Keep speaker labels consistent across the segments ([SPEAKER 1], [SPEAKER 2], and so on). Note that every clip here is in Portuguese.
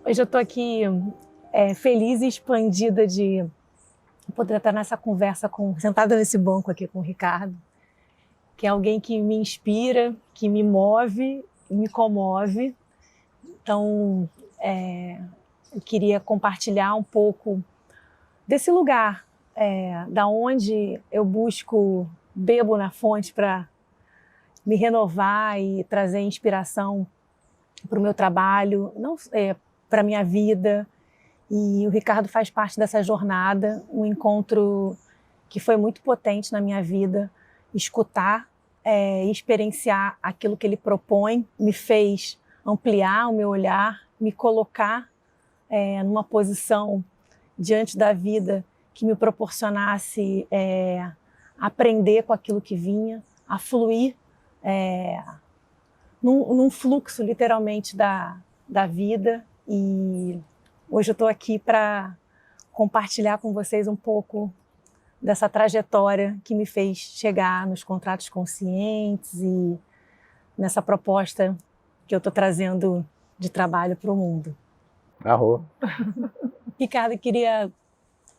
[SPEAKER 1] Hoje eu estou aqui feliz e expandida de poder estar nessa conversa, sentada nesse banco aqui com o Ricardo, que é alguém que me inspira, que me move, me comove. Então, eu queria compartilhar um pouco desse lugar, da onde eu bebo na fonte para me renovar e trazer inspiração para o meu trabalho, não para a minha vida. E o Ricardo faz parte dessa jornada, um encontro que foi muito potente na minha vida. Escutar e experienciar aquilo que ele propõe me fez ampliar o meu olhar, me colocar numa posição diante da vida que me proporcionasse aprender com aquilo que vinha, a fluir num fluxo, literalmente, da vida. E hoje eu estou aqui para compartilhar com vocês um pouco dessa trajetória que me fez chegar nos contratos conscientes e nessa proposta que eu estou trazendo de trabalho para o mundo.
[SPEAKER 2] Arro.
[SPEAKER 1] Ricardo, eu queria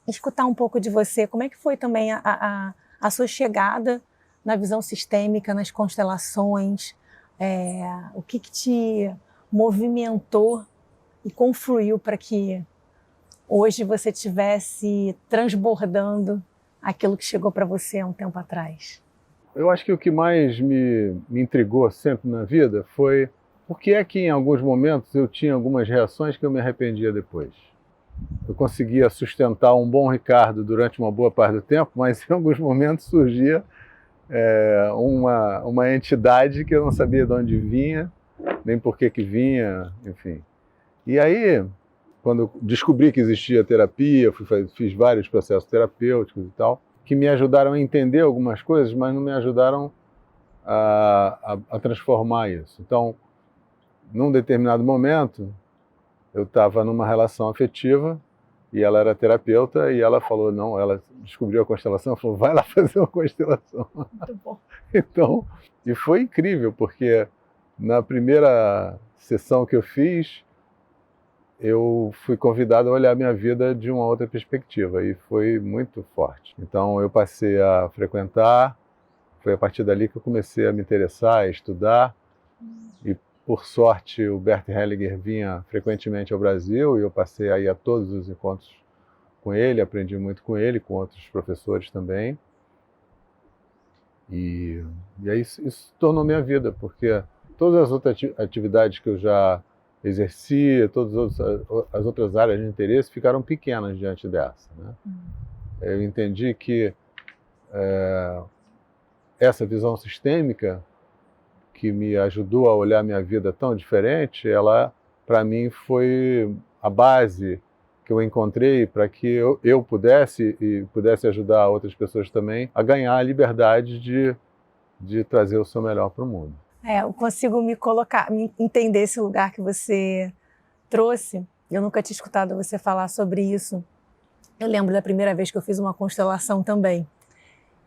[SPEAKER 1] escutar um pouco de você. Como é que foi também a sua chegada na visão sistêmica, nas constelações? O que te movimentou e confluiu para que hoje você estivesse transbordando aquilo que chegou para você há um tempo atrás?
[SPEAKER 2] Eu acho que o que mais me intrigou sempre na vida foi por que é que em alguns momentos eu tinha algumas reações que eu me arrependia depois. Eu conseguia sustentar um bom Ricardo durante uma boa parte do tempo, mas em alguns momentos surgia uma entidade que eu não sabia de onde vinha, nem por que vinha, enfim. E aí, quando eu descobri que existia terapia, fiz vários processos terapêuticos e tal, que me ajudaram a entender algumas coisas, mas não me ajudaram a transformar isso. Então, num determinado momento, eu estava numa relação afetiva e ela era terapeuta e ela falou, não, ela descobriu a constelação, falou, vai lá fazer uma constelação.
[SPEAKER 1] Muito bom.
[SPEAKER 2] Então, e foi incrível, porque na primeira sessão que eu fiz, eu fui convidado a olhar minha vida de uma outra perspectiva e foi muito forte. Então eu passei a frequentar, foi a partir dali que eu comecei a me interessar, a estudar e por sorte o Bert Hellinger vinha frequentemente ao Brasil e eu passei a ir a todos os encontros com ele, aprendi muito com ele, com outros professores também. E aí isso tornou minha vida, porque todas as outras atividades que eu já exercia, todas as outras áreas de interesse ficaram pequenas diante dessa, né? Eu entendi que essa visão sistêmica que me ajudou a olhar minha vida tão diferente, ela, para mim, foi a base que eu encontrei para que eu pudesse ajudar outras pessoas também a ganhar a liberdade de trazer o seu melhor para o mundo.
[SPEAKER 1] Eu consigo me entender esse lugar que você trouxe. Eu nunca tinha escutado você falar sobre isso. Eu lembro da primeira vez que eu fiz uma constelação também.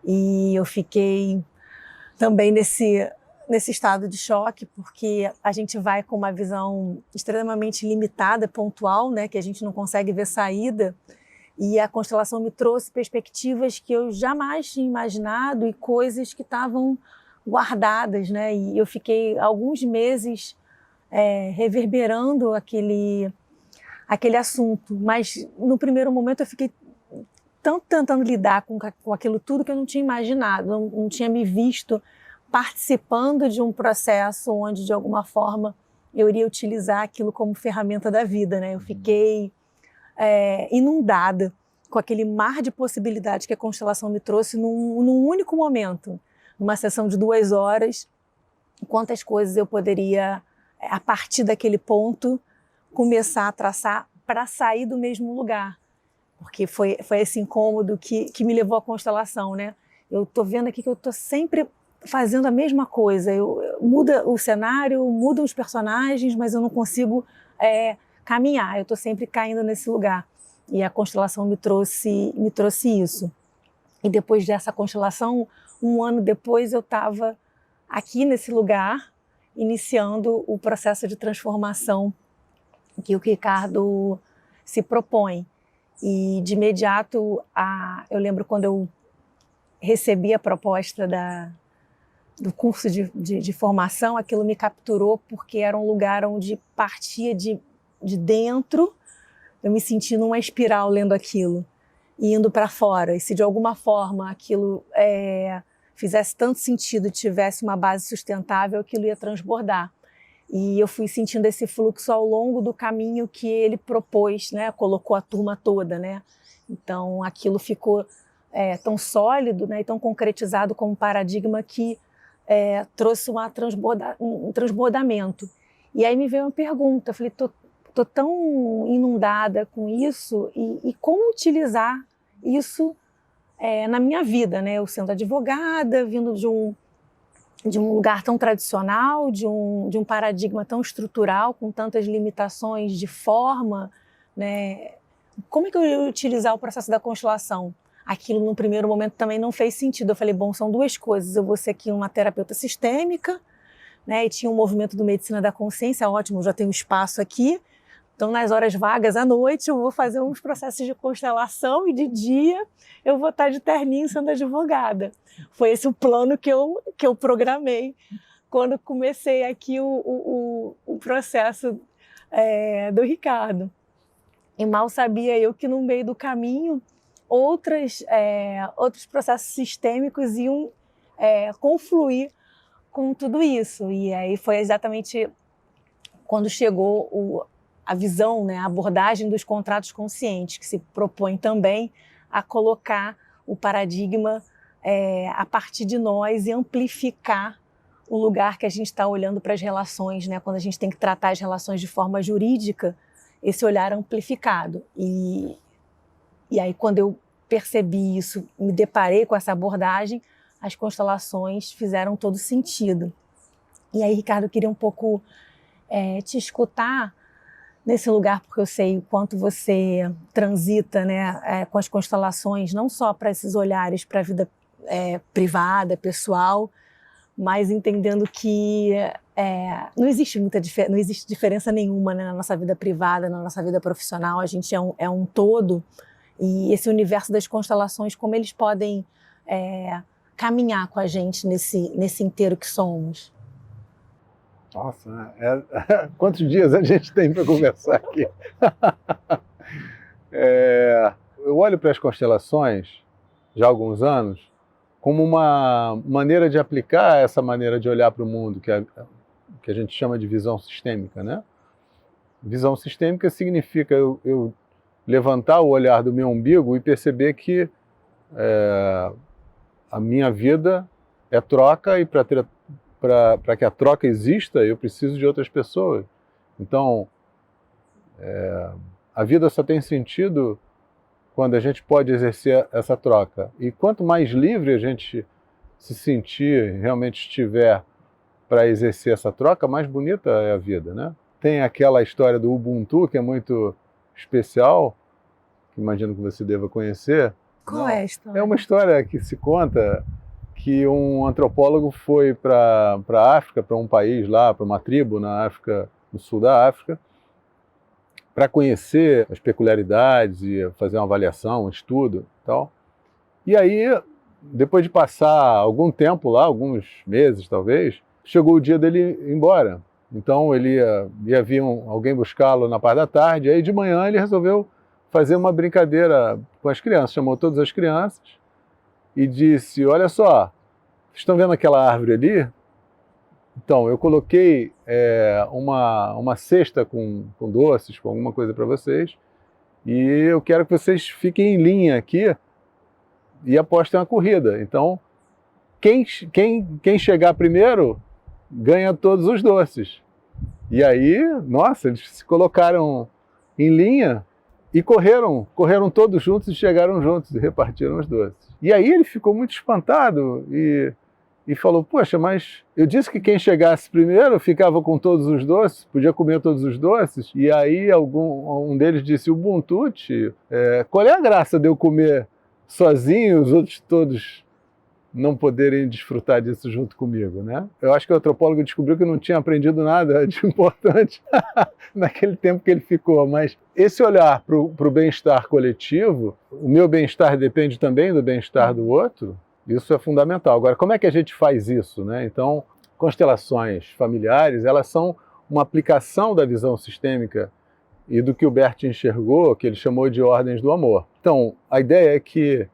[SPEAKER 1] E eu fiquei também nesse estado de choque, porque a gente vai com uma visão extremamente limitada, pontual, né, que a gente não consegue ver saída. E a constelação me trouxe perspectivas que eu jamais tinha imaginado e coisas que estavam guardadas, né? E eu fiquei alguns meses reverberando aquele assunto, mas no primeiro momento eu fiquei tanto tentando lidar com aquilo tudo que eu não tinha imaginado, não tinha me visto participando de um processo onde de alguma forma eu iria utilizar aquilo como ferramenta da vida, né? Eu fiquei inundada com aquele mar de possibilidades que a constelação me trouxe num único momento. Numa sessão de 2 horas, quantas coisas eu poderia, a partir daquele ponto, começar a traçar para sair do mesmo lugar. Porque foi esse incômodo que me levou à constelação, né? Eu estou vendo aqui que eu estou sempre fazendo a mesma coisa. Muda o cenário, mudam os personagens, mas eu não consigo caminhar. Eu estou sempre caindo nesse lugar. E a constelação me trouxe isso. E depois dessa constelação, 1 ano depois, eu estava aqui nesse lugar, iniciando o processo de transformação que o Ricardo se propõe. E de imediato, eu lembro quando eu recebi a proposta do curso de formação, aquilo me capturou porque era um lugar onde partia de dentro, eu me senti numa espiral lendo aquilo e indo para fora. E se de alguma forma aquilo fizesse tanto sentido, tivesse uma base sustentável, aquilo ia transbordar. E eu fui sentindo esse fluxo ao longo do caminho que ele propôs, né? Colocou a turma toda, né? Então aquilo ficou tão sólido, né? E tão concretizado como paradigma que trouxe um transbordamento. E aí me veio uma pergunta, eu falei, tô tão inundada com isso e como utilizar isso na minha vida, né? Eu sendo advogada, vindo de um lugar tão tradicional, de um paradigma tão estrutural, com tantas limitações de forma, né? Como é que eu ia utilizar o processo da constelação? Aquilo no primeiro momento também não fez sentido. Eu falei, bom, são duas coisas. Eu vou ser aqui uma terapeuta sistêmica, né? E tinha um movimento do Medicina da Consciência, ótimo, já tenho espaço aqui. Então, nas horas vagas à noite, eu vou fazer uns processos de constelação e de dia eu vou estar de terninho sendo advogada. Foi esse o plano que eu programei quando comecei aqui o processo do Ricardo. E mal sabia eu que no meio do caminho outros processos sistêmicos iam confluir com tudo isso. E aí foi exatamente quando chegou a visão, né, a abordagem dos contratos conscientes, que se propõe também a colocar o paradigma a partir de nós e amplificar o lugar que a gente está olhando para as relações, né? Quando a gente tem que tratar as relações de forma jurídica, esse olhar amplificado. E aí, quando eu percebi isso, me deparei com essa abordagem, as constelações fizeram todo sentido. E aí, Ricardo, eu queria um pouco te escutar nesse lugar, porque eu sei o quanto você transita, né, com as constelações, não só para esses olhares para a vida privada, pessoal, mas entendendo que não existe não existe diferença nenhuma, né, na nossa vida privada, na nossa vida profissional. A gente é um todo, e esse universo das constelações, como eles podem caminhar com a gente nesse inteiro que somos.
[SPEAKER 2] Nossa, quantos dias a gente tem para conversar aqui? Eu olho para as constelações, já há alguns anos, como uma maneira de aplicar essa maneira de olhar para o mundo, que a gente chama de visão sistêmica, né? Visão sistêmica significa eu levantar o olhar do meu umbigo e perceber que a minha vida é troca, e para que a troca exista, eu preciso de outras pessoas. Então, a vida só tem sentido quando a gente pode exercer essa troca. E quanto mais livre a gente se sentir, realmente estiver para exercer essa troca, mais bonita é a vida, né? Tem aquela história do Ubuntu, que é muito especial, que imagino que você deva conhecer.
[SPEAKER 1] Qual é a história?
[SPEAKER 2] É uma história que se conta que um antropólogo foi para a África, para um país lá, para uma tribo na África, no sul da África, para conhecer as peculiaridades e fazer uma avaliação, um estudo e tal. E aí, depois de passar algum tempo lá, alguns meses talvez, chegou o dia dele ir embora. Então ele ia vir alguém buscá-lo na parte da tarde, e aí de manhã ele resolveu fazer uma brincadeira com as crianças, chamou todas as crianças e disse, olha só, vocês estão vendo aquela árvore ali? Então, eu coloquei uma cesta com doces, com alguma coisa para vocês, e eu quero que vocês fiquem em linha aqui e apostem uma corrida. Então, quem chegar primeiro ganha todos os doces. E aí, nossa, eles se colocaram em linha e correram todos juntos e chegaram juntos e repartiram os doces. E aí ele ficou muito espantado e falou, poxa, mas eu disse que quem chegasse primeiro ficava com todos os doces, podia comer todos os doces. E aí um deles disse, Ubuntu, qual é a graça de eu comer sozinho, os outros todos não poderem desfrutar disso junto comigo, né? Eu acho que o antropólogo descobriu que eu não tinha aprendido nada de importante naquele tempo que ele ficou, mas esse olhar para o bem-estar coletivo, o meu bem-estar depende também do bem-estar do outro, isso é fundamental. Agora, como é que a gente faz isso, né? Então, constelações familiares, elas são uma aplicação da visão sistêmica e do que o Bert enxergou, que ele chamou de ordens do amor. Então, a ideia é que,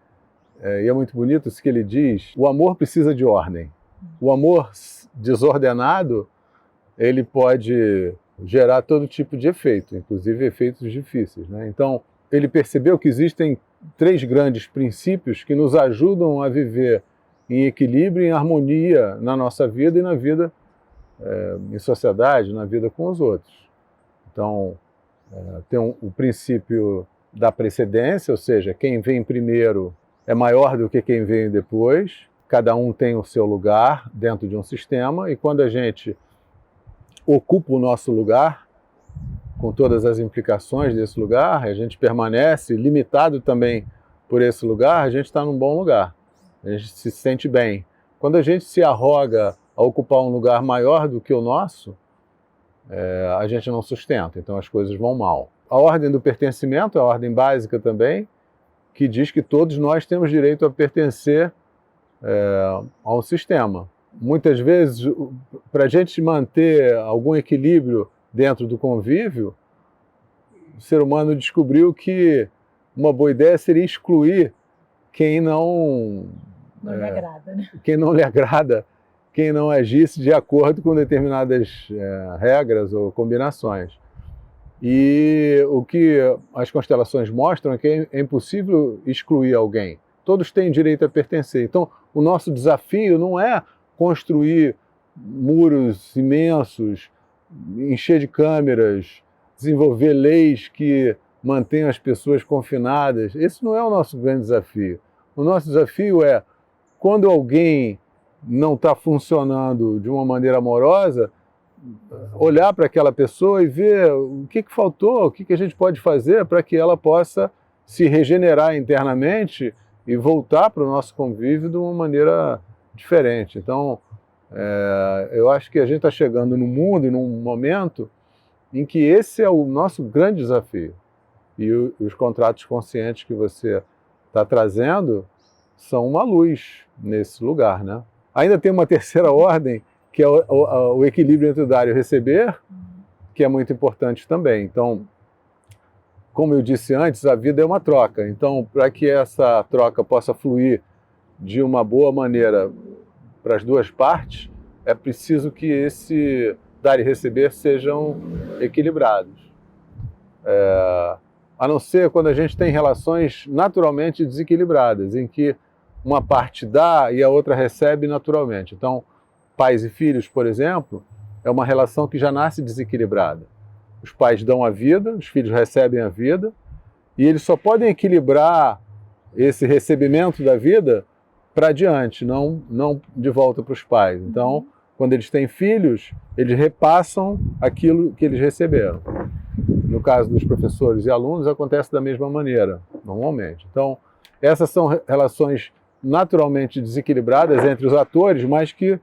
[SPEAKER 2] e é muito bonito isso que ele diz, o amor precisa de ordem. O amor desordenado, ele pode gerar todo tipo de efeito, inclusive efeitos difíceis, né? Então, ele percebeu que existem 3 grandes princípios que nos ajudam a viver em equilíbrio, em harmonia na nossa vida e na vida em sociedade, na vida com os outros. Então, tem o princípio da precedência, ou seja, quem vem primeiro é maior do que quem vem depois, cada um tem o seu lugar dentro de um sistema, e quando a gente ocupa o nosso lugar, com todas as implicações desse lugar, a gente permanece limitado também por esse lugar, a gente está num bom lugar, a gente se sente bem. Quando a gente se arroga a ocupar um lugar maior do que o nosso, a gente não sustenta, então as coisas vão mal. A ordem do pertencimento é a ordem básica também, que diz que todos nós temos direito a pertencer a um sistema. Muitas vezes, para a gente manter algum equilíbrio dentro do convívio, o ser humano descobriu que uma boa ideia seria excluir quem não
[SPEAKER 1] lhe agrada, né?
[SPEAKER 2] Quem não lhe agrada, quem não agisse de acordo com determinadas regras ou combinações. E o que as constelações mostram é que é impossível excluir alguém. Todos têm direito a pertencer. Então, o nosso desafio não é construir muros imensos, encher de câmeras, desenvolver leis que mantenham as pessoas confinadas. Esse não é o nosso grande desafio. O nosso desafio é, quando alguém não está funcionando de uma maneira amorosa, olhar para aquela pessoa e ver o que faltou, o que a gente pode fazer para que ela possa se regenerar internamente e voltar para o nosso convívio de uma maneira diferente. Então, eu acho que a gente está chegando no mundo e num momento em que esse é o nosso grande desafio. E os contratos conscientes que você está trazendo são uma luz nesse lugar, né? Ainda tem uma terceira ordem, que é o equilíbrio entre o dar e o receber, que é muito importante também. Então, como eu disse antes, a vida é uma troca. Então, para que essa troca possa fluir de uma boa maneira para as duas partes, é preciso que esse dar e receber sejam equilibrados. A não ser quando a gente tem relações naturalmente desequilibradas, em que uma parte dá e a outra recebe naturalmente. Então, pais e filhos, por exemplo, é uma relação que já nasce desequilibrada. Os pais dão a vida, os filhos recebem a vida, e eles só podem equilibrar esse recebimento da vida para diante, não de volta para os pais. Então, quando eles têm filhos, eles repassam aquilo que eles receberam. No caso dos professores e alunos, acontece da mesma maneira, normalmente. Então, essas são relações naturalmente desequilibradas entre os atores, mas que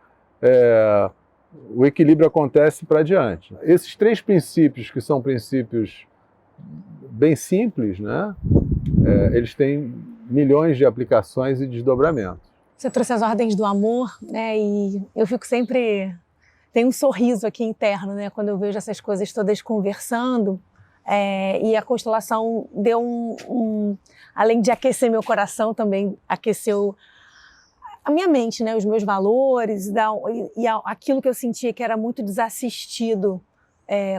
[SPEAKER 2] o equilíbrio acontece para diante. Esses 3 princípios, que são princípios bem simples, né? Eles têm milhões de aplicações e desdobramentos.
[SPEAKER 1] Você trouxe as ordens do amor, né? E eu fico sempre... Tem um sorriso aqui interno, né? Quando eu vejo essas coisas todas conversando. E a constelação deu além de aquecer meu coração, também aqueceu a minha mente, né? Os meus valores e aquilo que eu sentia que era muito desassistido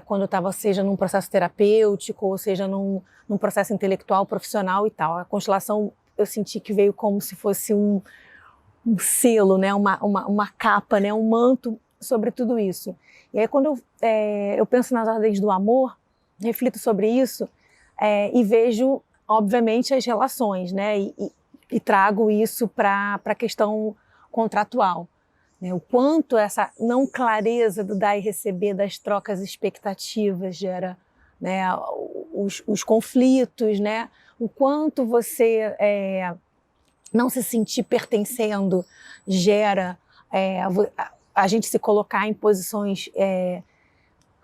[SPEAKER 1] quando eu estava, seja num processo terapêutico, ou seja num processo intelectual, profissional e tal. A constelação eu senti que veio como se fosse um selo, né? uma capa, né? Um manto sobre tudo isso. E aí quando eu penso nas ordens do amor, reflito sobre isso e vejo, obviamente, as relações, né? E trago isso para a questão contratual, né? O quanto essa não clareza do dar e receber, das trocas expectativas gera, né, os conflitos, né? O quanto você não se sentir pertencendo gera a gente se colocar em posições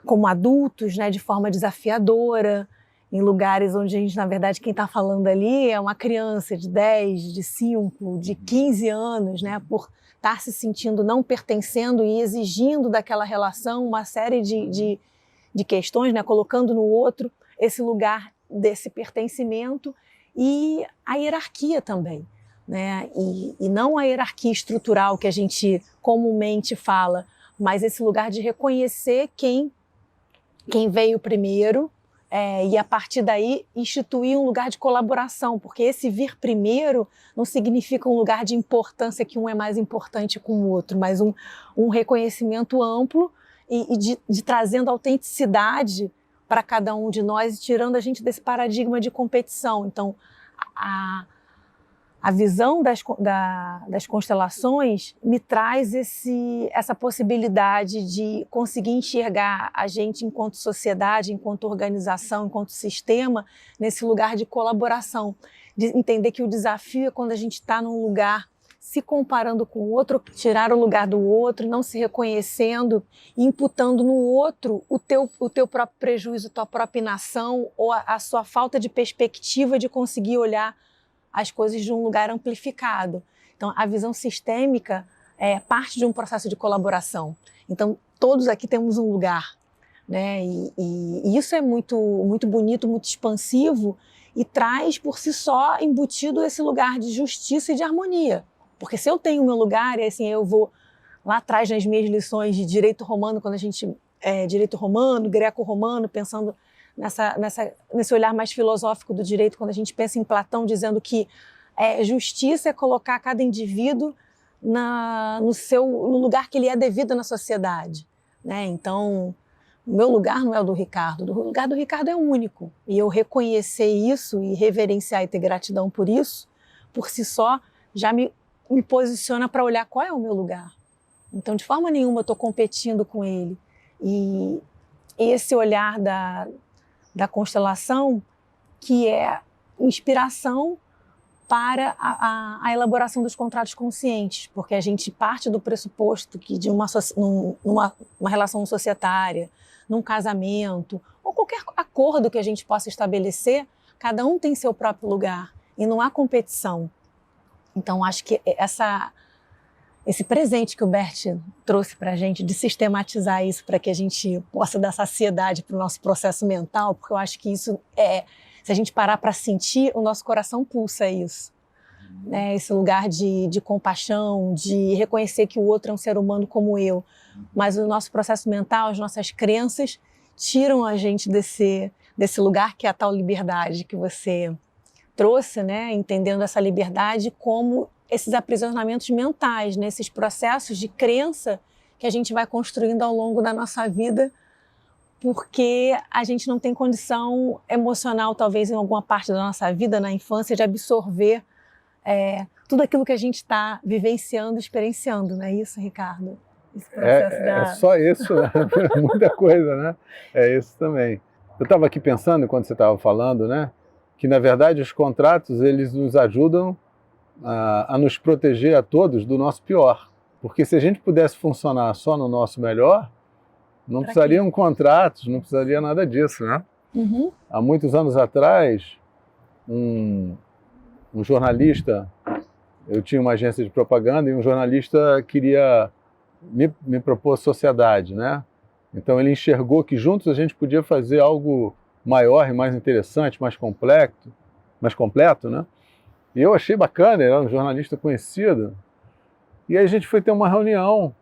[SPEAKER 1] como adultos, né, de forma desafiadora, em lugares onde a gente, na verdade, quem está falando ali é uma criança de 10, de 5, de 15 anos, né, por estar se sentindo não pertencendo e exigindo daquela relação uma série de questões, né, colocando no outro esse lugar desse pertencimento e a hierarquia também, né, e não a hierarquia estrutural que a gente comumente fala, mas esse lugar de reconhecer quem veio primeiro, e a partir daí instituir um lugar de colaboração, porque esse vir primeiro não significa um lugar de importância que um é mais importante com o outro, mas um reconhecimento amplo e de trazendo autenticidade para cada um de nós e tirando a gente desse paradigma de competição. Então, a visão das constelações me traz essa possibilidade de conseguir enxergar a gente enquanto sociedade, enquanto organização, enquanto sistema, nesse lugar de colaboração, de entender que o desafio é quando a gente está num lugar se comparando com o outro, tirar o lugar do outro, não se reconhecendo, imputando no outro o teu próprio prejuízo, a tua própria inação ou a sua falta de perspectiva de conseguir olhar as coisas de um lugar amplificado. Então, a visão sistêmica é parte de um processo de colaboração. Então, todos aqui temos um lugar, né? E isso é muito, muito bonito, muito expansivo e traz por si só embutido esse lugar de justiça e de harmonia. Porque se eu tenho o meu lugar, e assim, eu vou lá atrás nas minhas lições de direito romano, quando a gente direito romano, greco-romano, pensando nesse olhar mais filosófico do direito, quando a gente pensa em Platão dizendo que justiça é colocar cada indivíduo no lugar que ele é devido na sociedade, né? Então, o meu lugar não é o do Ricardo, o lugar do Ricardo é único. E eu reconhecer isso e reverenciar e ter gratidão por isso, por si só, já me posiciona para olhar qual é o meu lugar. Então, de forma nenhuma, eu estou competindo com ele. E esse olhar da constelação, que é inspiração para a elaboração dos contratos conscientes, porque a gente parte do pressuposto que de uma relação societária, num casamento, ou qualquer acordo que a gente possa estabelecer, cada um tem seu próprio lugar e não há competição. Então, acho que esse presente que o Bert trouxe para a gente, de sistematizar isso para que a gente possa dar saciedade para o nosso processo mental, porque eu acho que isso se a gente parar para sentir, o nosso coração pulsa isso. Né? Esse lugar de compaixão, de reconhecer que o outro é um ser humano como eu. Mas o nosso processo mental, as nossas crenças, tiram a gente desse lugar que é a tal liberdade que você trouxe, né? Entendendo essa liberdade como esses aprisionamentos mentais, né? Esses processos de crença que a gente vai construindo ao longo da nossa vida, porque a gente não tem condição emocional, talvez em alguma parte da nossa vida, na infância, de absorver tudo aquilo que a gente está vivenciando, experienciando, não é isso, Ricardo? Esse processo
[SPEAKER 2] é só isso, né? Muita coisa, né? É isso também. Eu estava aqui pensando, quando você estava falando, né? Que, na verdade, os contratos, eles nos ajudam a nos proteger a todos do nosso pior. Porque se a gente pudesse funcionar só no nosso melhor, não precisariam contratos, não precisaria nada disso, né?
[SPEAKER 1] Uhum.
[SPEAKER 2] Há muitos anos atrás, um jornalista, eu tinha uma agência de propaganda e um jornalista queria me propor sociedade, né? Então ele enxergou que juntos a gente podia fazer algo maior e mais interessante, mais completo, né? E eu achei bacana, ele era um jornalista conhecido. E aí a gente foi ter uma reunião.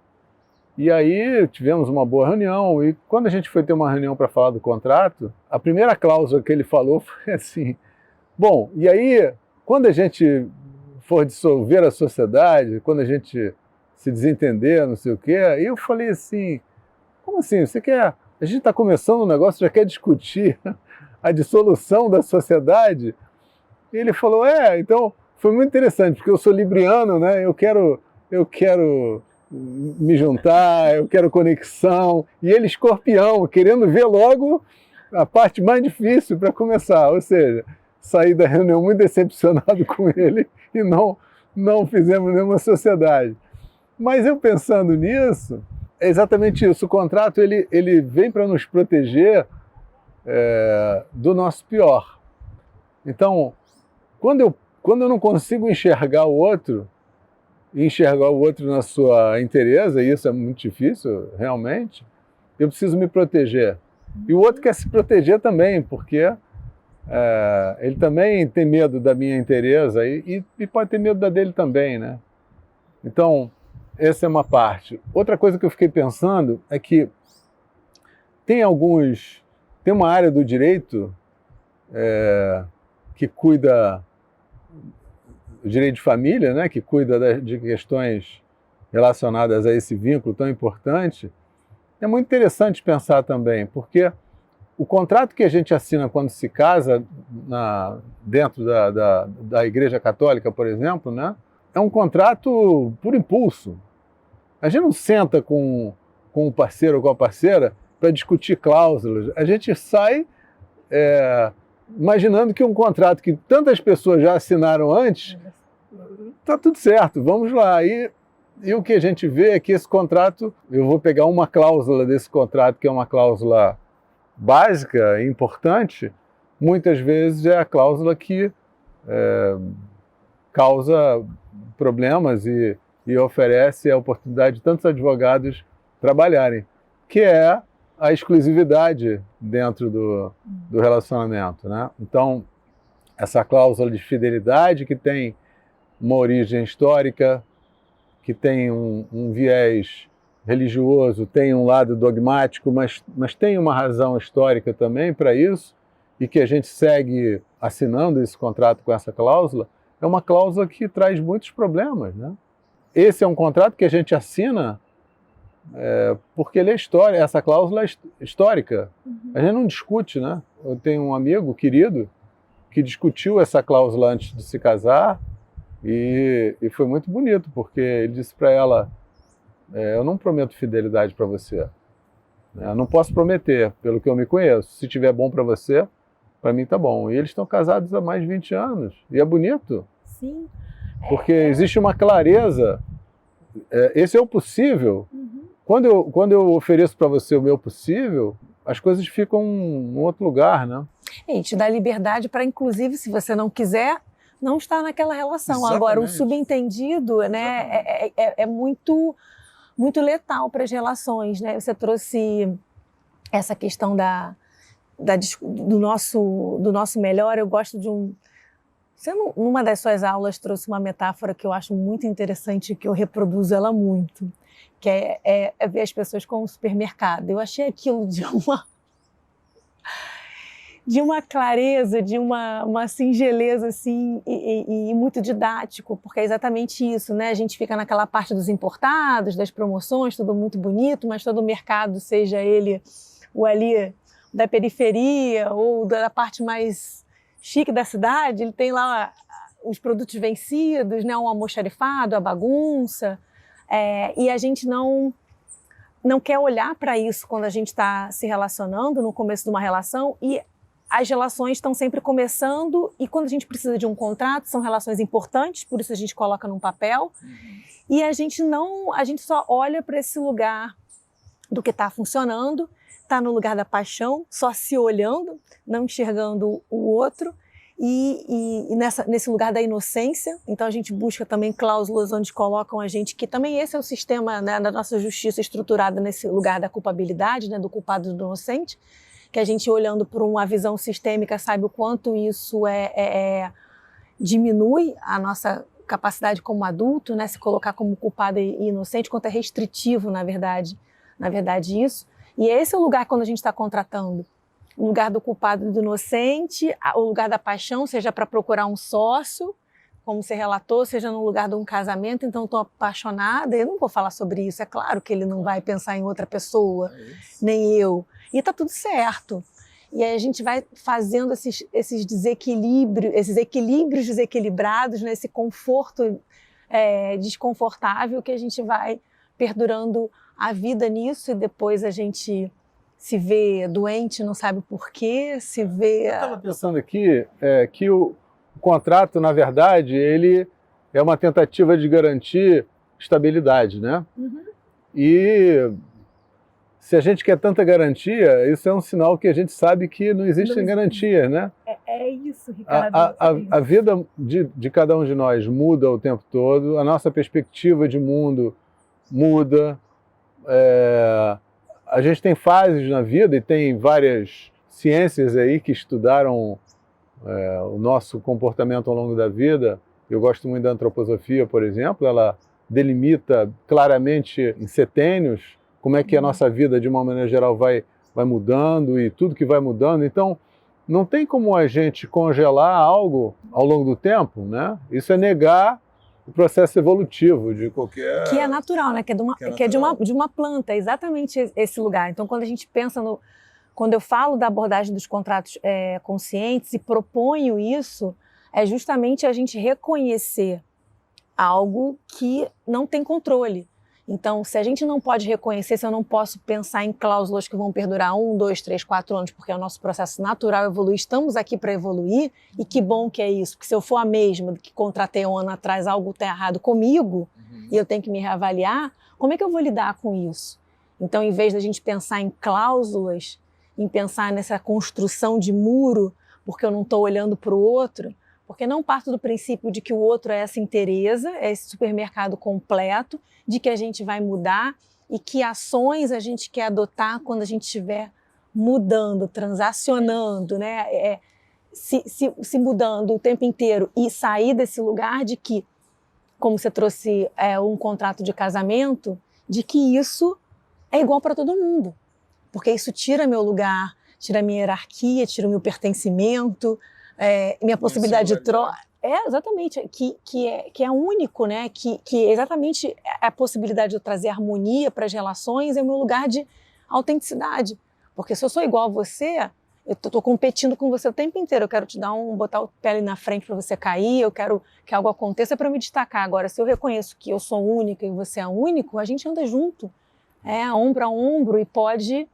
[SPEAKER 2] E aí tivemos uma boa reunião. E quando a gente foi ter uma reunião para falar do contrato, a primeira cláusula que ele falou foi assim: bom, e aí quando a gente for dissolver a sociedade, quando a gente se desentender, não sei o quê, aí eu falei assim: como assim? Você quer? A gente está começando um negócio, já quer discutir a dissolução da sociedade? E ele falou: então foi muito interessante, porque eu sou libriano, né? Eu quero me juntar, eu quero conexão. E ele, escorpião, querendo ver logo a parte mais difícil para começar. Ou seja, saí da reunião muito decepcionado com ele e não não fizemos nenhuma sociedade. Mas eu pensando nisso, é exatamente isso. O contrato ele vem para nos proteger do nosso pior. Então, quando eu não consigo enxergar o outro na sua inteireza, e isso é muito difícil, realmente, eu preciso me proteger. E o outro quer se proteger também, porque ele também tem medo da minha inteireza e pode ter medo da dele também, né? Então, essa é uma parte. Outra coisa que eu fiquei pensando é que tem uma área do direito que cuida do direito de família, né, que cuida de questões relacionadas a esse vínculo tão importante. É muito interessante pensar também, porque o contrato que a gente assina quando se casa dentro da Igreja Católica, por exemplo, né, é um contrato por impulso. A gente não senta com o parceiro ou com a parceira para discutir cláusulas. A gente sai imaginando que um contrato que tantas pessoas já assinaram antes, está tudo certo, vamos lá. E o que a gente vê é que esse contrato, eu vou pegar uma cláusula desse contrato, que é uma cláusula básica e importante, muitas vezes é a cláusula que causa problemas e oferece a oportunidade de tantos advogados trabalharem, que é a exclusividade dentro do relacionamento, né? Então, essa cláusula de fidelidade que tem uma origem histórica, que tem um viés religioso, tem um lado dogmático, mas tem uma razão histórica também para isso, e que a gente segue assinando esse contrato com essa cláusula, é uma cláusula que traz muitos problemas, né? Esse é um contrato que a gente assina porque ele é história, essa cláusula é histórica. A gente não discute, né? Eu tenho um amigo querido que discutiu essa cláusula antes de se casar e foi muito bonito, porque ele disse para ela, eu não prometo fidelidade para você. Eu não posso prometer, pelo que eu me conheço. Se tiver bom para você, para mim tá bom. E eles estão casados há mais de 20 anos. E é bonito.
[SPEAKER 1] Sim.
[SPEAKER 2] Porque existe uma clareza. Esse é o possível.
[SPEAKER 1] Uhum.
[SPEAKER 2] Quando eu ofereço para você o meu possível, as coisas ficam em outro lugar, né?
[SPEAKER 1] E te dá liberdade para, inclusive, se você não quiser, não estar naquela relação. Exatamente. Agora, o subentendido, né, é muito, muito letal para as relações, né? Você trouxe essa questão do nosso melhor. Eu gosto de você, numa das suas aulas, trouxe uma metáfora que eu acho muito interessante, que eu reproduzo ela muito, que é ver as pessoas como um supermercado. Eu achei aquilo de uma clareza, de uma singeleza assim, e muito didático, porque é exatamente isso, né? A gente fica naquela parte dos importados, das promoções, tudo muito bonito, mas todo o mercado, seja ele o ali da periferia ou da parte mais chique da cidade, ele tem lá os produtos vencidos, né? Um almoxarifado, a bagunça, e a gente não quer olhar para isso quando a gente está se relacionando no começo de uma relação, e as relações estão sempre começando, e quando a gente precisa de um contrato, são relações importantes, por isso a gente coloca num papel, e a gente só olha para esse lugar do que está funcionando, está no lugar da paixão, só se olhando, não enxergando o outro, e nesse lugar da inocência. Então a gente busca também cláusulas onde colocam a gente, que também esse é o sistema, né, da nossa justiça estruturada nesse lugar da culpabilidade, né, do culpado e do inocente, que a gente, olhando por uma visão sistêmica, sabe o quanto isso diminui a nossa capacidade como adulto, né, se colocar como culpado e inocente, quanto é restritivo, na verdade isso. E esse é o lugar quando a gente está contratando. O lugar do culpado e do inocente, o lugar da paixão, seja para procurar um sócio, como você relatou, seja no lugar de um casamento. Então, estou apaixonada, eu não vou falar sobre isso, é claro que ele não vai pensar em outra pessoa, nem eu. E está tudo certo. E aí a gente vai fazendo esses desequilíbrios, esses equilíbrios desequilibrados, né? Esse conforto desconfortável, que a gente vai perdurando a vida nisso, e depois a gente se vê doente, não sabe por quê, se vê...
[SPEAKER 2] Eu estava pensando aqui que o contrato, na verdade, ele é uma tentativa de garantir estabilidade, né? E se a gente quer tanta garantia, isso é um sinal que a gente sabe que não existem garantias, né?
[SPEAKER 1] É isso, Ricardo.
[SPEAKER 2] A vida de cada um de nós muda o tempo todo, a nossa perspectiva de mundo muda, a gente tem fases na vida e tem várias ciências aí que estudaram o nosso comportamento ao longo da vida. Eu gosto muito da antroposofia, por exemplo, ela delimita claramente em setênios como é que a nossa vida, de uma maneira geral, vai mudando e tudo que vai mudando. Então, não tem como a gente congelar algo ao longo do tempo, né? Isso é negar o processo evolutivo de qualquer...
[SPEAKER 1] Que é natural, né? Que é de uma planta, é exatamente esse lugar. Então, quando a gente pensa no... Quando eu falo da abordagem dos contratos conscientes e proponho isso, é justamente a gente reconhecer algo que não tem controle. Então, se a gente não pode reconhecer, se eu não posso pensar em cláusulas que vão perdurar 1, 2, 3, 4 anos, porque é o nosso processo natural evoluir, estamos aqui para evoluir, e que bom que é isso, porque se eu for a mesma que contratei um ano atrás, algo está errado comigo, e eu tenho que me reavaliar, como é que eu vou lidar com isso? Então, em vez da gente pensar em cláusulas, em pensar nessa construção de muro, porque eu não estou olhando para o outro, porque não parto do princípio de que o outro é essa inteireza, é esse supermercado completo, de que a gente vai mudar e que ações a gente quer adotar quando a gente estiver mudando, transacionando, né? Se mudando o tempo inteiro e sair desse lugar de que, como você trouxe um contrato de casamento, de que isso é igual para todo mundo. Porque isso tira meu lugar, tira minha hierarquia, tira o meu pertencimento, minha possibilidade de troca. Exatamente, que é único, né? Que exatamente a possibilidade de eu trazer harmonia para as relações é o meu lugar de autenticidade. Porque se eu sou igual a você, eu estou competindo com você o tempo inteiro, eu quero te botar o pé ali na frente para você cair, eu quero que algo aconteça para me destacar. Agora, se eu reconheço que eu sou única e você é único, a gente anda junto, ombro a ombro, e pode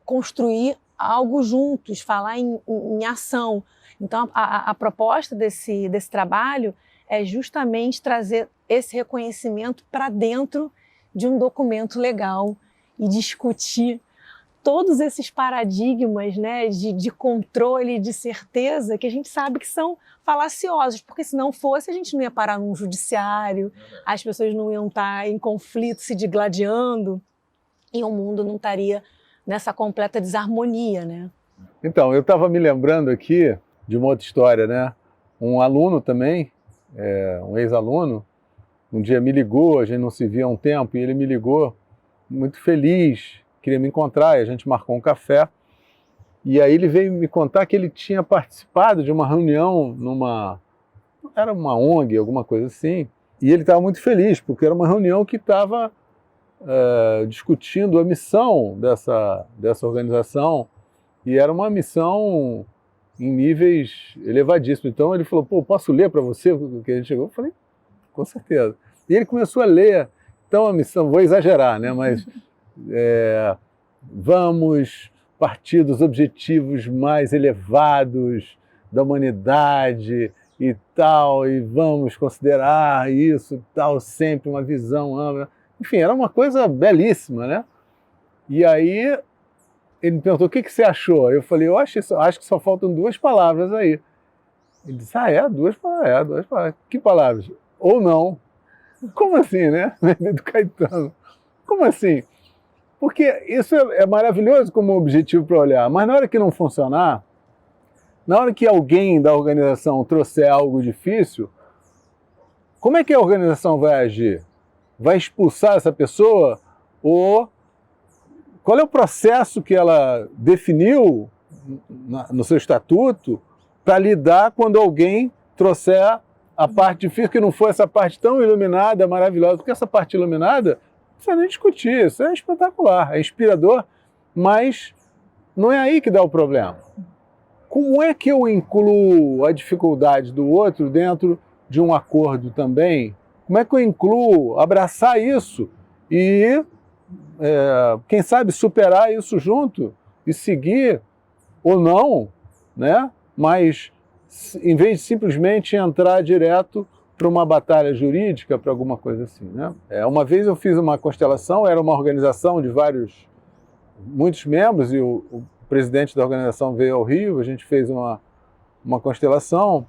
[SPEAKER 1] construir algo juntos, falar em ação. Então, a proposta desse trabalho é justamente trazer esse reconhecimento para dentro de um documento legal e discutir todos esses paradigmas, né, de controle, de certeza, que a gente sabe que são falaciosos, porque se não fosse, a gente não ia parar num judiciário, as pessoas não iam estar em conflito, se digladiando, e o mundo não estaria nessa completa desarmonia, né?
[SPEAKER 2] Então, eu estava me lembrando aqui de uma outra história, né? Um aluno também, um ex-aluno, um dia me ligou, a gente não se via há um tempo, e ele me ligou muito feliz, queria me encontrar, e a gente marcou um café, e aí ele veio me contar que ele tinha participado de uma reunião era uma ONG, alguma coisa assim, e ele estava muito feliz, porque era uma reunião que estava discutindo a missão dessa organização, e era uma missão em níveis elevadíssimos. Então ele falou, pô, posso ler para você o que a gente chegou? Eu falei, com certeza. E ele começou a ler. Então a missão, vou exagerar, né? Mas vamos partir dos objetivos mais elevados da humanidade e tal, e vamos considerar isso e tal, sempre uma visão ampla. Enfim, era uma coisa belíssima, né? E aí ele me perguntou, o que você achou? Eu falei, eu acho que só faltam 2 palavras aí. Ele disse, 2 palavras, 2 palavras. Que palavras? Ou não. Como assim, né? Do Caetano. Como assim? Porque isso é maravilhoso como objetivo para olhar, mas na hora que não funcionar, na hora que alguém da organização trouxer algo difícil, como é que a organização vai agir? Vai expulsar essa pessoa? Ou qual é o processo que ela definiu no seu estatuto para lidar quando alguém trouxer a parte difícil, que não for essa parte tão iluminada, maravilhosa? Porque essa parte iluminada, não precisa nem discutir, isso é espetacular, é inspirador, mas não é aí que dá o problema. Como é que eu incluo a dificuldade do outro dentro de um acordo também? Como é que eu incluo abraçar isso e quem sabe superar isso junto e seguir ou não, né? Mas em vez de simplesmente entrar direto para uma batalha jurídica, para alguma coisa assim, né? Uma vez eu fiz uma constelação, era uma organização de muitos membros, e o presidente da organização veio ao Rio, a gente fez uma constelação,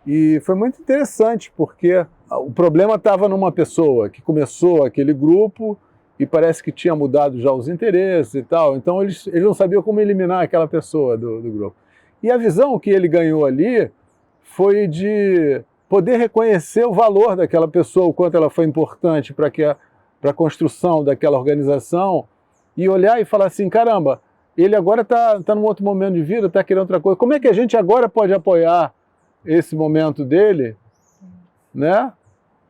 [SPEAKER 2] e foi muito interessante, porque o problema estava numa pessoa que começou aquele grupo e parece que tinha mudado já os interesses e tal, então eles não sabiam como eliminar aquela pessoa do grupo. E a visão que ele ganhou ali foi de poder reconhecer o valor daquela pessoa, o quanto ela foi importante para a construção daquela organização, e olhar e falar assim, caramba, ele agora está num outro momento de vida, está querendo outra coisa, como é que a gente agora pode apoiar esse momento dele, né?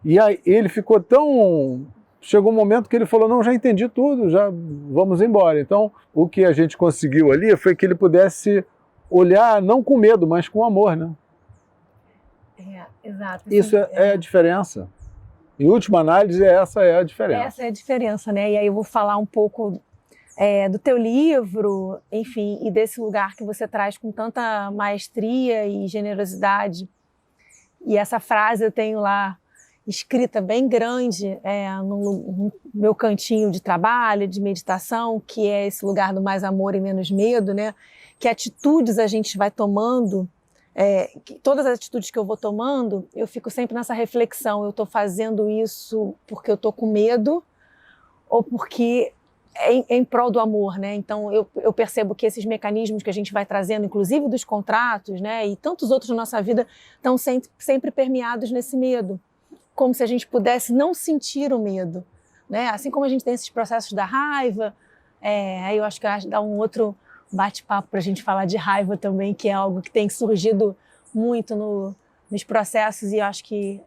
[SPEAKER 2] E aí ele ficou tão... Chegou um momento que ele falou, não, já entendi tudo, já vamos embora. Então, o que a gente conseguiu ali foi que ele pudesse olhar, não com medo, mas com amor, né?
[SPEAKER 1] Exato.
[SPEAKER 2] Isso é a diferença. Em última análise, essa é a diferença.
[SPEAKER 1] Essa é a diferença, né? E aí eu vou falar um pouco do teu livro, enfim, e desse lugar que você traz com tanta maestria e generosidade. E essa frase eu tenho lá escrita bem grande no meu cantinho de trabalho, de meditação, que é esse lugar do mais amor e menos medo, né? Que atitudes a gente vai tomando, todas as atitudes que eu vou tomando, eu fico sempre nessa reflexão, eu estou fazendo isso porque eu estou com medo ou porque é em prol do amor, né? Então eu percebo que esses mecanismos que a gente vai trazendo, inclusive dos contratos, né, e tantos outros na nossa vida, estão sempre permeados nesse medo, como se a gente pudesse não sentir o medo, né? Assim como a gente tem esses processos da raiva, aí eu acho que dá um outro bate-papo para a gente falar de raiva também, que é algo que tem surgido muito nos processos, e eu acho que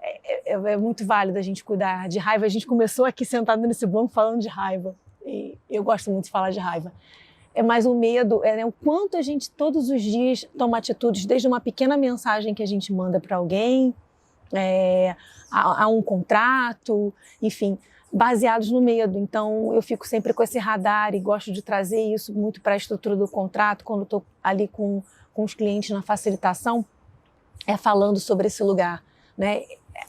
[SPEAKER 1] é muito válido a gente cuidar de raiva. A gente começou aqui sentado nesse banco falando de raiva, e eu gosto muito de falar de raiva. Mas o medo, o quanto a gente todos os dias toma atitudes, desde uma pequena mensagem que a gente manda para alguém, a um contrato, enfim, baseados no medo. Então eu fico sempre com esse radar e gosto de trazer isso muito para a estrutura do contrato, quando estou ali com os clientes na facilitação, falando sobre esse lugar, né?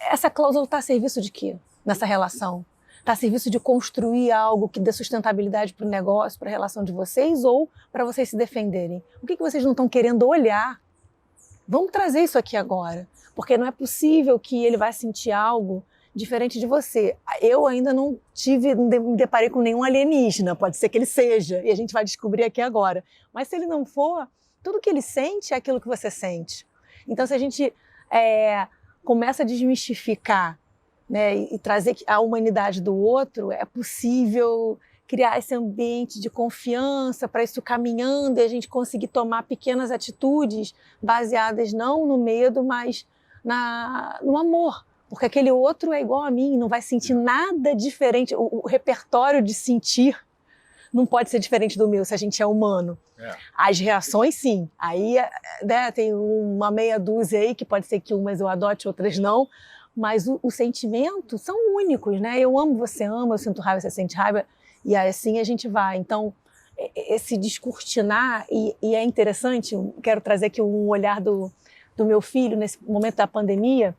[SPEAKER 1] Essa cláusula está a serviço de quê nessa relação? Está a serviço de construir algo que dê sustentabilidade para o negócio, para a relação de vocês, ou para vocês se defenderem? O que vocês não estão querendo olhar? Vamos trazer isso aqui agora, porque não é possível que ele vai sentir algo diferente de você. Eu ainda não me deparei com nenhum alienígena, pode ser que ele seja, e a gente vai descobrir aqui agora. Mas se ele não for, tudo que ele sente é aquilo que você sente. Então, se a gente começa a desmistificar, né, e trazer a humanidade do outro, é possível criar esse ambiente de confiança para isso caminhando e a gente conseguir tomar pequenas atitudes baseadas não no medo, mas no amor. Porque aquele outro é igual a mim, não vai sentir nada diferente. O repertório de sentir não pode ser diferente do meu se a gente é humano. As reações, sim. Aí tem uma meia dúzia aí, que pode ser que umas eu adote, outras não. Mas o sentimento são únicos, né? Eu amo, você ama, eu sinto raiva, você sente raiva. E assim a gente vai. Então, esse descortinar, e é interessante, quero trazer aqui um olhar do meu filho nesse momento da pandemia.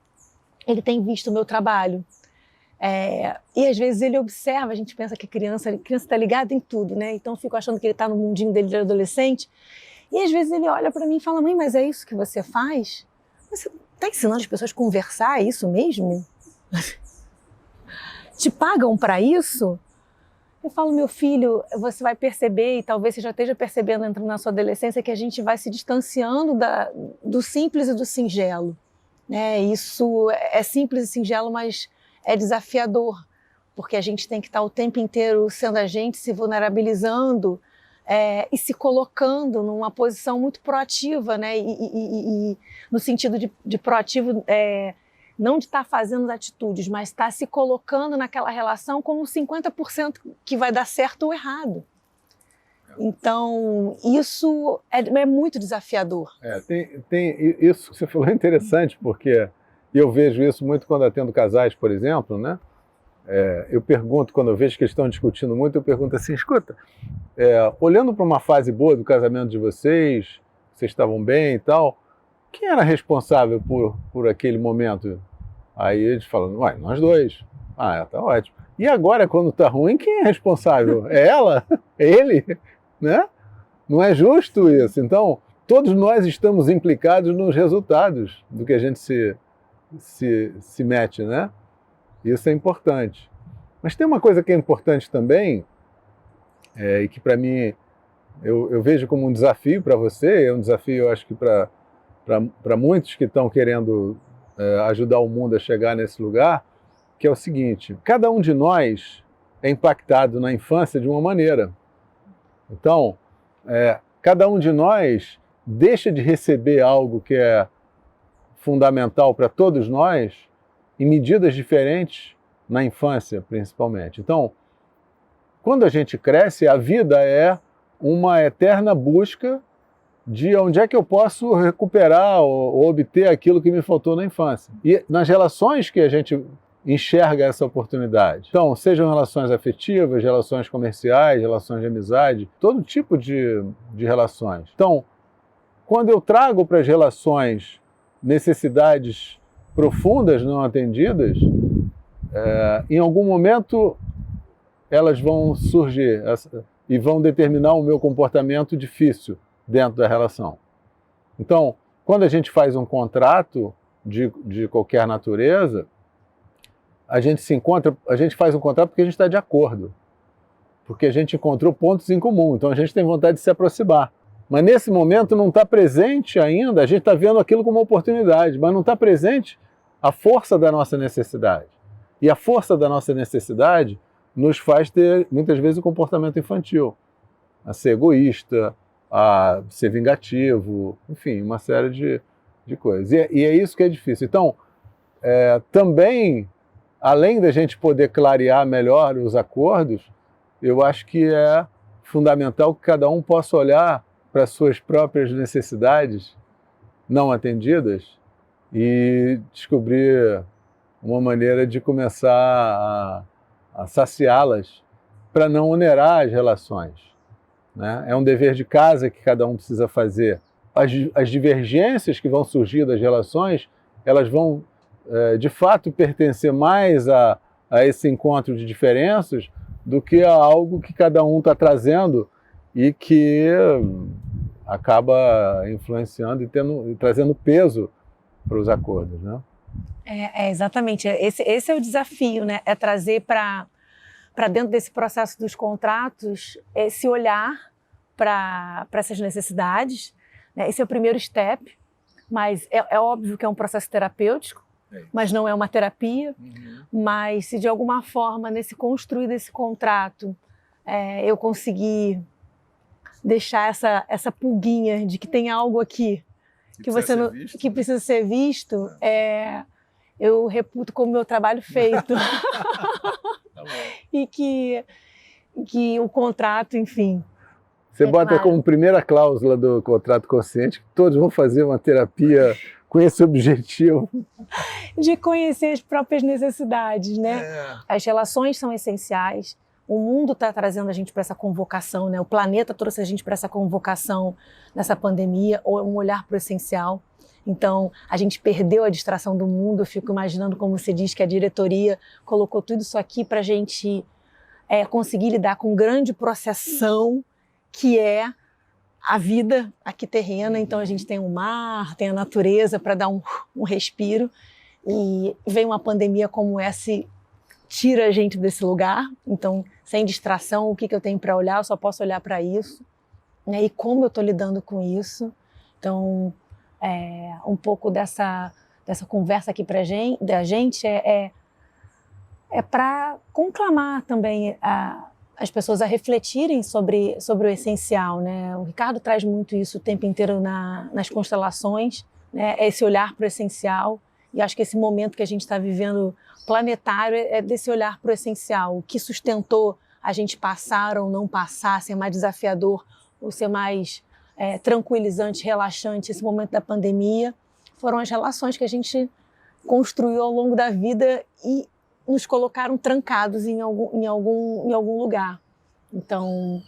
[SPEAKER 1] Ele tem visto o meu trabalho. E às vezes ele observa, a gente pensa que a criança está ligada em tudo, né? Então eu fico achando que ele está no mundinho dele de adolescente. E às vezes ele olha para mim e fala, mãe, mas é isso que você faz? Você está ensinando as pessoas a conversar, é isso mesmo? Te pagam para isso? Eu falo, meu filho, você vai perceber, e talvez você já esteja percebendo entrando na sua adolescência, que a gente vai se distanciando do simples e do singelo. Isso é simples e singelo, mas é desafiador, porque a gente tem que estar o tempo inteiro sendo a gente, se vulnerabilizando e se colocando numa posição muito proativa, né? E no sentido de proativo, não de estar fazendo atitudes, mas estar se colocando naquela relação como 50% que vai dar certo ou errado. Então, isso é muito desafiador.
[SPEAKER 2] Tem isso que você falou é interessante, porque eu vejo isso muito quando atendo casais, por exemplo, né? Eu pergunto, quando eu vejo que eles estão discutindo muito, eu pergunto assim, escuta, olhando para uma fase boa do casamento de vocês estavam bem e tal, quem era responsável por aquele momento Aí eles falam, uai, nós dois. Ah, tá ótimo. E agora, quando tá ruim, quem é responsável? É ela? É ele? Né? Não é justo isso. Então, todos nós estamos implicados nos resultados do que a gente se mete, né? Isso é importante. Mas tem uma coisa que é importante também, e que para mim eu vejo como um desafio para você, é um desafio, eu acho que para muitos que estão querendo ajudar o mundo a chegar nesse lugar, que é o seguinte: cada um de nós é impactado na infância de uma maneira. Então, cada um de nós deixa de receber algo que é fundamental para todos nós em medidas diferentes na infância, principalmente. Então, quando a gente cresce, a vida é uma eterna busca de onde é que eu posso recuperar ou obter aquilo que me faltou na infância. E nas relações que a gente enxerga essa oportunidade. Então, sejam relações afetivas, relações comerciais, relações de amizade, todo tipo de relações. Então, quando eu trago para as relações necessidades profundas não atendidas, em algum momento elas vão surgir e vão determinar o meu comportamento difícil dentro da relação. Então, quando a gente faz um contrato de qualquer natureza, a gente faz um contrato porque a gente está de acordo, porque a gente encontrou pontos em comum, então a gente tem vontade de se aproximar. Mas nesse momento não está presente ainda, a gente está vendo aquilo como uma oportunidade, mas não está presente a força da nossa necessidade. E a força da nossa necessidade nos faz ter, muitas vezes, um comportamento infantil, a ser egoísta, a ser vingativo, enfim, uma série de coisas. E é isso que é difícil. Então, também, além da gente poder clarear melhor os acordos, eu acho que é fundamental que cada um possa olhar para as suas próprias necessidades não atendidas e descobrir uma maneira de começar a saciá-las para não onerar as relações, né? É um dever de casa que cada um precisa fazer. As divergências que vão surgir das relações, elas vão, de fato, pertencer mais a esse encontro de diferenças do que a algo que cada um está trazendo e que acaba influenciando e trazendo peso para os acordos, né?
[SPEAKER 1] Exatamente. Esse é o desafio, né? É trazer para dentro desse processo dos contratos esse olhar para essas necessidades, né? Esse é o primeiro step, mas é óbvio que é um processo terapêutico, mas não é uma terapia. Mas se de alguma forma, nesse construir desse contrato, eu conseguir deixar essa pulguinha de que tem algo aqui que precisa ser visto, eu reputo como meu trabalho feito. Tá bom. E que o contrato, enfim...
[SPEAKER 2] Você bota como primeira cláusula do contrato consciente que todos vão fazer uma terapia com esse objetivo.
[SPEAKER 1] De conhecer as próprias necessidades, né? As relações são essenciais. O mundo está trazendo a gente para essa convocação, né? O planeta trouxe a gente para essa convocação nessa pandemia, um olhar para o essencial. Então, a gente perdeu a distração do mundo. Eu fico imaginando, como você diz, que a diretoria colocou tudo isso aqui para a gente conseguir lidar com um grande processão que é a vida aqui terrena. Então, a gente tem o mar, tem a natureza para dar um respiro. E vem uma pandemia como essa e tira a gente desse lugar. Então, sem distração, o que eu tenho para olhar? Eu só posso olhar para isso. E como eu estou lidando com isso? Então, um pouco dessa conversa aqui da gente é para conclamar também as pessoas a refletirem sobre o essencial, né? O Ricardo traz muito isso o tempo inteiro nas constelações, né? Esse olhar para o essencial. E acho que esse momento que a gente está vivendo planetário é desse olhar para o essencial. O que sustentou a gente passar ou não passar, ser mais desafiador ou ser mais tranquilizante, relaxante, esse momento da pandemia, foram as relações que a gente construiu ao longo da vida e nos colocaram trancados em algum lugar. Então,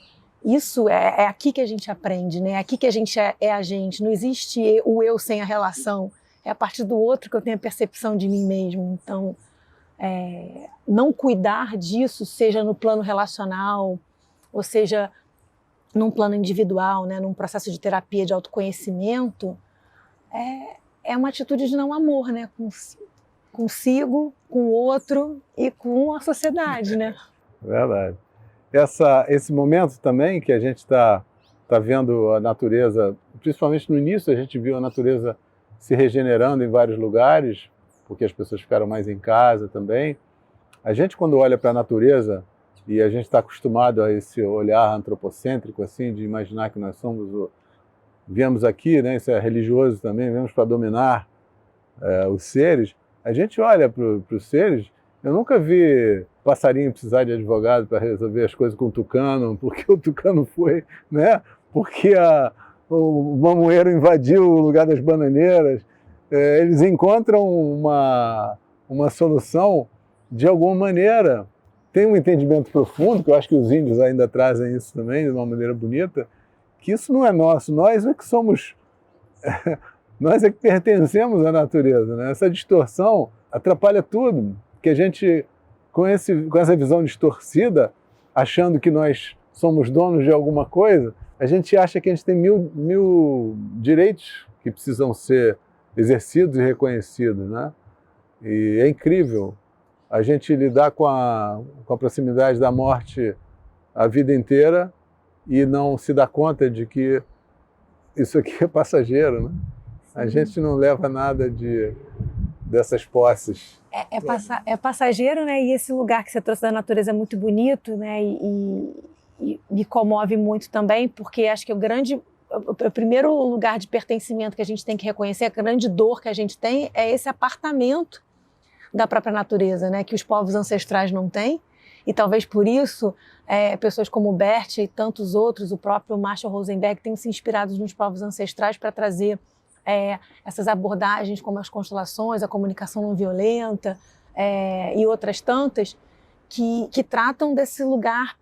[SPEAKER 1] isso é aqui que a gente aprende, né? É aqui que a gente é a gente. Não existe o eu sem a relação. é a partir do outro que eu tenho a percepção de mim mesmo. Então, não cuidar disso, seja no plano relacional, ou seja num plano individual, né, num processo de terapia de autoconhecimento, é uma atitude de não amor, né, consigo, com o outro e com a sociedade, né?
[SPEAKER 2] Verdade. Esse momento também que a gente está vendo a natureza, principalmente no início a gente viu a natureza se regenerando em vários lugares, porque as pessoas ficaram mais em casa também. A gente, quando olha para a natureza, e a gente está acostumado a esse olhar antropocêntrico, assim, de imaginar que nós viemos aqui, né, isso é religioso também, viemos para dominar os seres, a gente olha para os seres. Eu nunca vi passarinho precisar de advogado para resolver as coisas com o tucano, porque o tucano foi, né? Porque o mamoeiro invadiu o lugar das bananeiras. Eles encontram uma solução de alguma maneira. Tem um entendimento profundo, que eu acho que os índios ainda trazem isso também, de uma maneira bonita, que isso não é nosso, nós é que somos, nós é que pertencemos à natureza, né? Essa distorção atrapalha tudo, que a gente, com essa visão distorcida, achando que nós somos donos de alguma coisa, a gente acha que a gente tem mil direitos que precisam ser exercidos e reconhecidos, né? E é incrível a gente lidar com a proximidade da morte a vida inteira e não se dar conta de que isso aqui é passageiro, né? A gente não leva nada dessas posses.
[SPEAKER 1] É passageiro, né? E esse lugar que você trouxe da natureza é muito bonito, né? E me comove muito também, porque acho que o primeiro lugar de pertencimento que a gente tem que reconhecer, a grande dor que a gente tem, é esse apartamento da própria natureza, né? Que os povos ancestrais não têm. E talvez por isso pessoas como o Bert e tantos outros, o próprio Marshall Rosenberg, tenham se inspirado nos povos ancestrais para trazer essas abordagens como as constelações, a comunicação não violenta e outras tantas que tratam desse lugar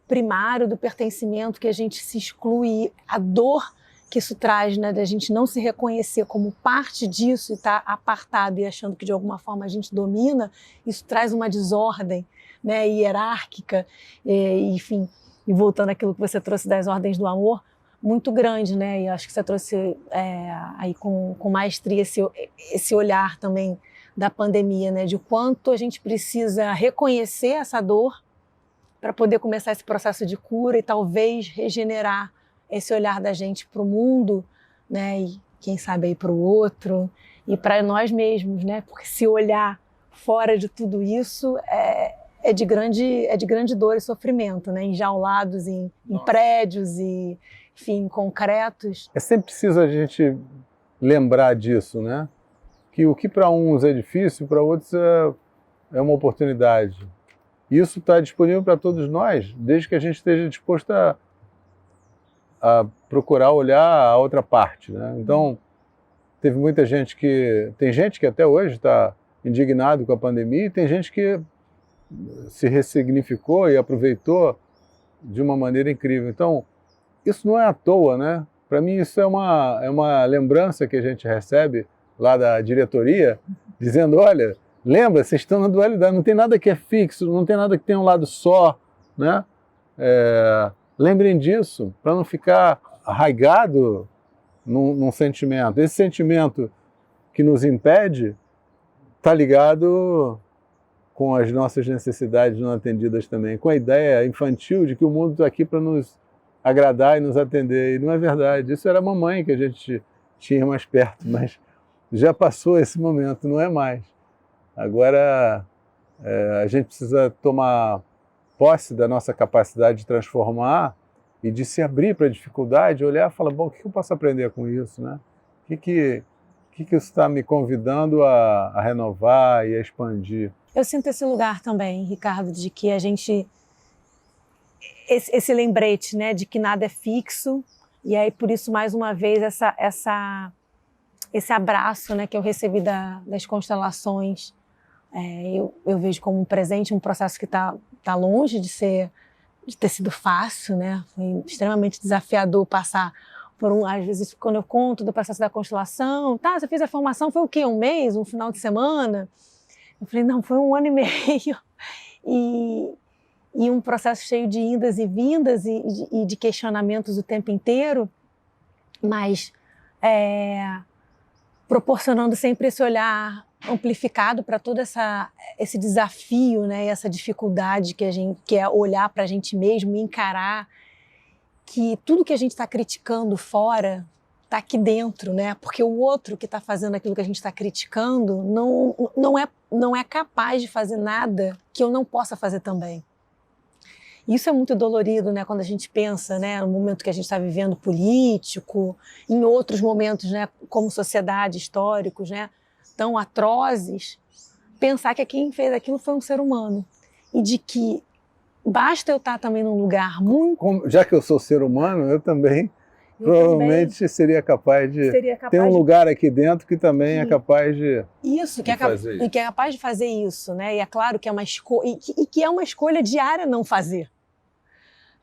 [SPEAKER 1] primário do pertencimento, que a gente se exclui, a dor que isso traz, né, da gente não se reconhecer como parte disso e estar apartado e achando que de alguma forma a gente domina, isso traz uma desordem, né, hierárquica, enfim, e voltando àquilo que você trouxe das ordens do amor, muito grande, né, e acho que você trouxe aí com maestria esse olhar também da pandemia, né, de quanto a gente precisa reconhecer essa dor para poder começar esse processo de cura e talvez regenerar esse olhar da gente para o mundo, né, e quem sabe aí para o outro e para nós mesmos, né, porque se olhar fora de tudo isso é de grande dor e sofrimento, né, enjaulados em prédios e, enfim, concretos.
[SPEAKER 2] É sempre preciso a gente lembrar disso, né, que o que para uns é difícil, para outros é uma oportunidade. Isso está disponível para todos nós, desde que a gente esteja disposto a procurar olhar a outra parte, né? Então, tem gente que até hoje está indignado com a pandemia, e tem gente que se ressignificou e aproveitou de uma maneira incrível. Então, isso não é à toa, né? Para mim, isso é uma lembrança que a gente recebe lá da diretoria, dizendo, olha, lembra, vocês estão na dualidade, não tem nada que é fixo, não tem nada que tem um lado só, né? Lembrem disso, para não ficar arraigado num sentimento. Esse sentimento que nos impede está ligado com as nossas necessidades não atendidas também, com a ideia infantil de que o mundo está aqui para nos agradar e nos atender. E não é verdade. Isso era a mamãe que a gente tinha mais perto, mas já passou esse momento, não é mais. Agora a gente precisa tomar posse da nossa capacidade de transformar e de se abrir para a dificuldade, olhar e falar, bom, o que eu posso aprender com isso, né? O que isso está me convidando a renovar e a expandir?
[SPEAKER 1] Eu sinto esse lugar também, Ricardo, de que a gente... Esse lembrete, né, de que nada é fixo, e aí por isso, mais uma vez, esse abraço, né, que eu recebi das constelações, eu vejo como um presente, um processo que está longe de ter sido fácil, né? Foi extremamente desafiador passar Às vezes, quando eu conto do processo da constelação, tá, você fez a formação, foi o quê? Um mês? Um final de semana? Eu falei, não, foi 1 ano e meio. E um processo cheio de indas e vindas e de questionamentos o tempo inteiro, mas proporcionando sempre esse olhar amplificado para todo esse desafio, né, essa dificuldade que é olhar para a gente mesmo e encarar que tudo que a gente está criticando fora está aqui dentro, né? Porque o outro que está fazendo aquilo que a gente está criticando não é capaz de fazer nada que eu não possa fazer também. Isso é muito dolorido, né? Quando a gente pensa, né, no momento que a gente está vivendo político, em outros momentos, né, como sociedade, históricos, né, tão atrozes, pensar que quem fez aquilo foi um ser humano e de que basta eu estar também num lugar muito...
[SPEAKER 2] Já que eu sou ser humano, eu também provavelmente seria capaz de ter um lugar aqui dentro que também é capaz de fazer isso.
[SPEAKER 1] Que é capaz de fazer isso, né? E é claro que é uma escolha, e que é uma escolha diária não fazer.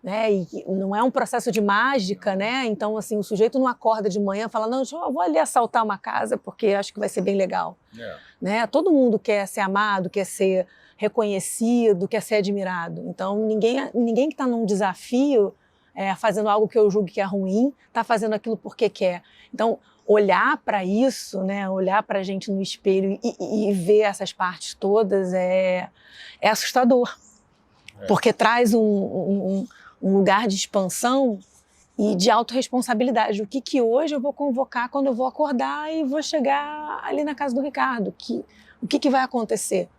[SPEAKER 1] Né? E não é um processo de mágica, né? Então, assim, o sujeito não acorda de manhã e fala, não, eu vou ali assaltar uma casa porque acho que vai ser bem legal. Né? Todo mundo quer ser amado, quer ser reconhecido, quer ser admirado. Então, ninguém que está num desafio, fazendo algo que eu julgue que é ruim, está fazendo aquilo porque quer. Então, olhar para isso, né? Olhar para a gente no espelho e ver essas partes todas é assustador. Porque traz um lugar de expansão e de autorresponsabilidade. O que hoje eu vou convocar quando eu vou acordar e vou chegar ali na casa do Ricardo? O que vai acontecer?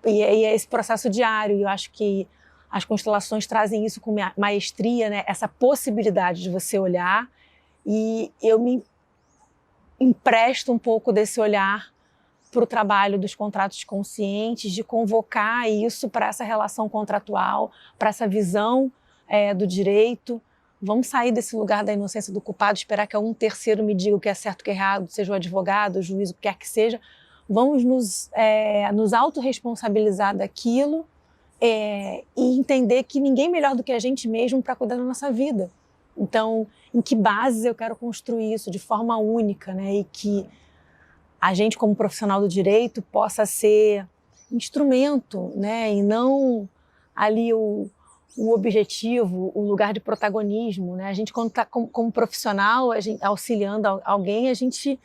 [SPEAKER 1] E é esse processo diário. E eu acho que as constelações trazem isso com maestria, né? Essa possibilidade de você olhar, e eu me empresto um pouco desse olhar para o trabalho dos contratos conscientes, de convocar isso para essa relação contratual, para essa visão do direito. Vamos sair desse lugar da inocência do culpado, esperar que algum terceiro me diga o que é certo e o que é errado, seja o advogado, o juiz, o que quer que seja. Vamos nos autorresponsabilizar daquilo e entender que ninguém melhor do que a gente mesmo para cuidar da nossa vida. Então, em que bases eu quero construir isso de forma única, né? E que a gente, como profissional do direito, possa ser instrumento, né? E não ali o objetivo, o lugar de protagonismo, né? A gente, quando está como profissional, auxiliando alguém, a gente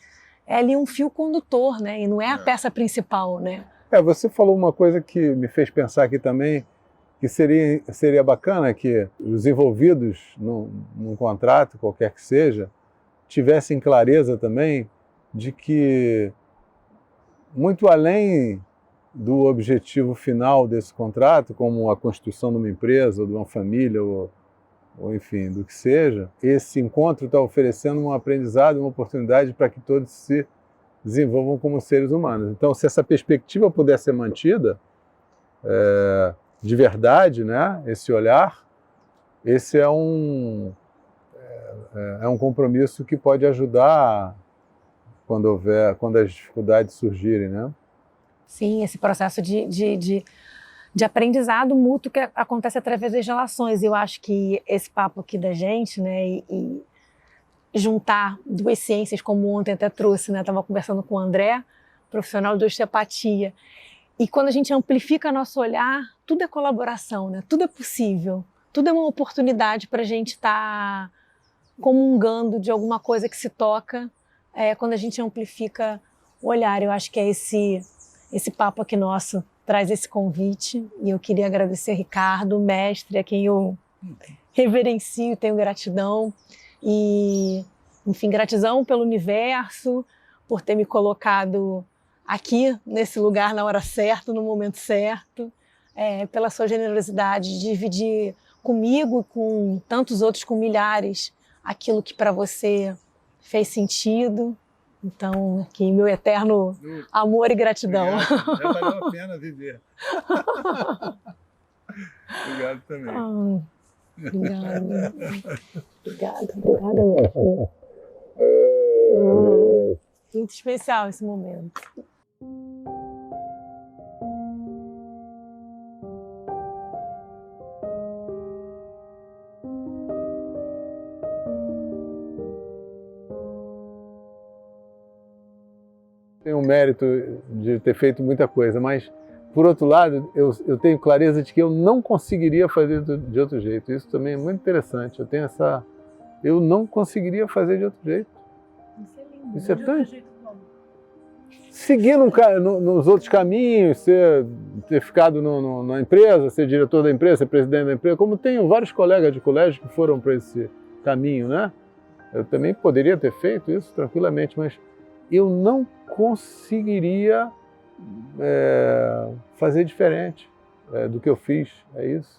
[SPEAKER 1] é ali um fio condutor, né? E não é a peça principal, né?
[SPEAKER 2] Você falou uma coisa que me fez pensar aqui também, que seria bacana que os envolvidos num contrato, qualquer que seja, tivessem clareza também de que, muito além do objetivo final desse contrato, como a constituição de uma empresa, ou de uma família, ou enfim, do que seja, esse encontro está oferecendo um aprendizado, uma oportunidade para que todos se desenvolvam como seres humanos. Então, se essa perspectiva puder ser mantida, de verdade, né, esse olhar, esse é um compromisso que pode ajudar quando as dificuldades surgirem, né?
[SPEAKER 1] Sim, esse processo de aprendizado mútuo que acontece através das relações. Eu acho que esse papo aqui da gente, né, e juntar duas ciências, como ontem até trouxe, né, estava conversando com o André, profissional de osteopatia, e quando a gente amplifica nosso olhar, tudo é colaboração, né? Tudo é possível, tudo é uma oportunidade para a gente estar comungando de alguma coisa que se toca quando a gente amplifica o olhar. Eu acho que é esse papo aqui nosso traz esse convite, e eu queria agradecer Ricardo, mestre, a quem eu reverencio, tenho gratidão, e, enfim, gratidão pelo universo, por ter me colocado aqui, nesse lugar, na hora certa, no momento certo, pela sua generosidade de dividir comigo, com tantos outros, com milhares, aquilo que para você fez sentido. Então, aqui, meu eterno amor e gratidão.
[SPEAKER 2] Obrigado. Já valeu a pena viver. Obrigado também.
[SPEAKER 1] Obrigada. Obrigada mesmo. Muito especial esse momento.
[SPEAKER 2] Tenho o mérito de ter feito muita coisa, mas, por outro lado, eu tenho clareza de que eu não conseguiria fazer de outro jeito. Isso também é muito interessante. Eu não conseguiria fazer de outro jeito.
[SPEAKER 1] Isso é lindo.
[SPEAKER 2] Isso é
[SPEAKER 3] De
[SPEAKER 2] tão...
[SPEAKER 3] outro jeito como?
[SPEAKER 2] Seguir nos outros caminhos, ter ficado na empresa, ser diretor da empresa, ser presidente da empresa, como tenho vários colegas de colégio que foram para esse caminho, né? Eu também poderia ter feito isso tranquilamente, mas eu não conseguiria fazer diferente do que eu fiz, é isso.